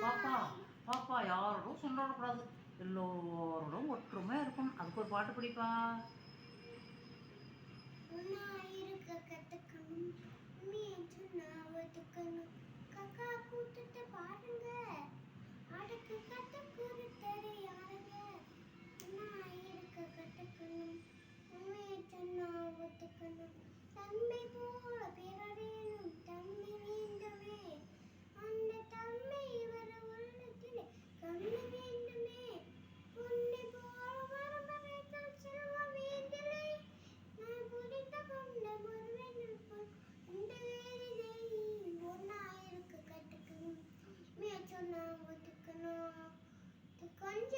பாப்பா பாப்பா யாரோடும் சண்டை போடக்கூடாது, எல்லோரோடும் ஒற்றுமையா இருக்கணும். அதுக்கு ஒரு பாட்டு பிடிப்பா. இருக்க கத்துக்கணும், ஒத்துக்கணும். கக்கா கூட்டத்தை பாருங்க, அடக்கு கத்து கூறுத்தரு யாருங்க. இருக்க கத்துக்கணும், உண்மையை சொன்னா ஒத்துக்கணும். தம்பி போல பிறரேனும் தம்பி வேண்டுமே, அந்த தம்பி வர உள்ளத்திலே கண்ணு வேண்டுமே. உன்னை போல வரவழைத்தல் செல்வம் வேண்டிலே, நான் புரிந்து கொண்ட முருகன் போல் இந்த வேரிலே ஒன்னாயிருக்க கற்றுக்கணும், உண்மையை சொன்னா ஒத்துக்கணும். கொஞ்ச